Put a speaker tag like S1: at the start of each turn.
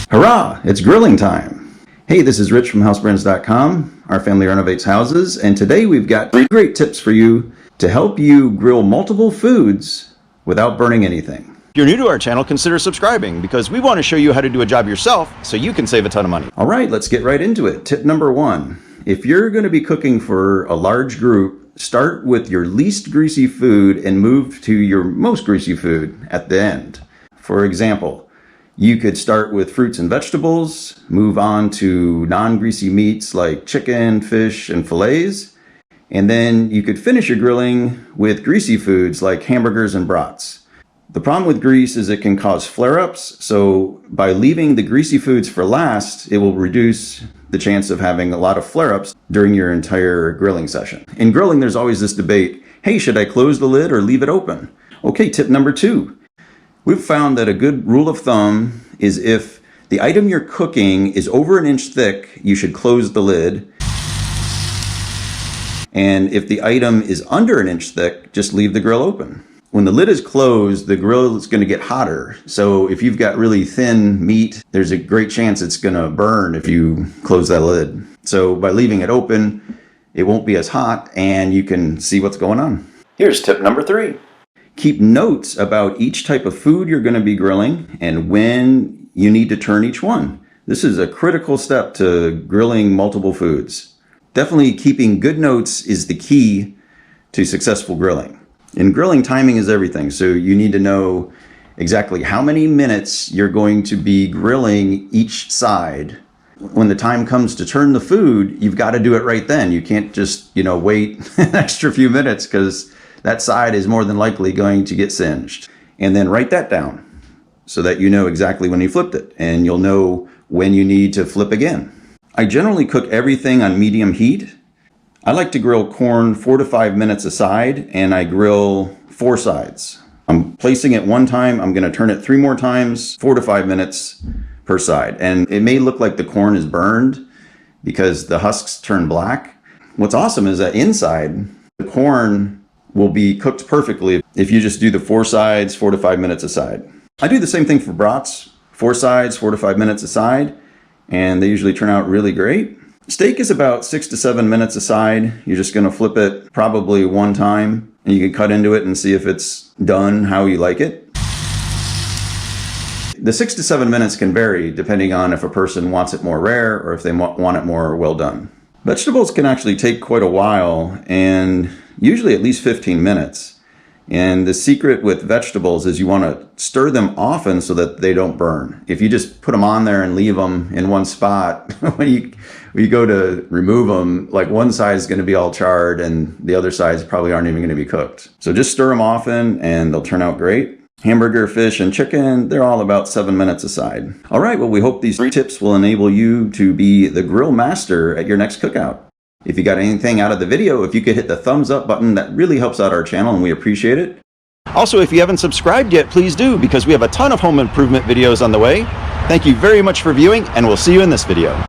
S1: Hurrah! It's grilling time! Hey, this is Rich from HouseBarons.com. Our family renovates houses, and today we've got 3 great tips for you to help you grill multiple foods without burning anything.
S2: If you're new to our channel, consider subscribing because we want to show you how to do a job yourself so you can save a ton of money.
S1: All right, let's get right into it. Tip number 1. If you're going to be cooking for a large group, start with your least greasy food and move to your most greasy food at the end. For example, you could start with fruits and vegetables, move on to non-greasy meats like chicken, fish, and fillets, and then you could finish your grilling with greasy foods like hamburgers and brats. The problem with grease is it can cause flare-ups, so by leaving the greasy foods for last, it will reduce the chance of having a lot of flare-ups during your entire grilling session. In grilling, there's always this debate, hey, should I close the lid or leave it open? Okay, tip number 2. We've found that a good rule of thumb is if the item you're cooking is over 1 inch thick, you should close the lid. And if the item is under 1 inch thick, just leave the grill open. When the lid is closed, the grill is going to get hotter. So if you've got really thin meat, there's a great chance it's going to burn if you close that lid. So by leaving it open, it won't be as hot and you can see what's going on. Here's tip number 3. Keep notes about each type of food you're going to be grilling and when you need to turn each one. This is a critical step to grilling multiple foods. Definitely keeping good notes is the key to successful grilling. In grilling, timing is everything, so you need to know exactly how many minutes you're going to be grilling each side. When the time comes to turn the food, you've got to do it right then. You can't just, wait an extra few minutes because that side is more than likely going to get singed. And then write that down so that you know exactly when you flipped it and you'll know when you need to flip again. I generally cook everything on medium heat. I like to grill corn 4 to 5 minutes a side, and I grill 4 sides. I'm placing it 1 time, I'm gonna turn it 3 more times, 4 to 5 minutes per side. And it may look like the corn is burned because the husks turn black. What's awesome is that inside, the corn will be cooked perfectly if you just do the 4 sides, 4 to 5 minutes a side. I do the same thing for brats, 4 sides, 4 to 5 minutes a side, and they usually turn out really great. Steak is about 6 to 7 minutes a side. You're just gonna flip it probably 1 time, and you can cut into it and see if it's done how you like it. The 6 to 7 minutes can vary depending on if a person wants it more rare or if they want it more well done. Vegetables can actually take quite a while, and usually at least 15 minutes. And the secret with vegetables is you want to stir them often so that they don't burn. If you just put them on there and leave them in one spot, when you go to remove them, like one side is going to be all charred and the other sides probably aren't even going to be cooked. So just stir them often and they'll turn out great. Hamburger, fish, and chicken, they're all about 7 minutes a side. All right, well, we hope these 3 tips will enable you to be the grill master at your next cookout. If you got anything out of the video, if you could hit the thumbs up button, that really helps out our channel and we appreciate it.
S2: Also, if you haven't subscribed yet, please do because we have a ton of home improvement videos on the way. Thank you very much for viewing, and we'll see you in this video.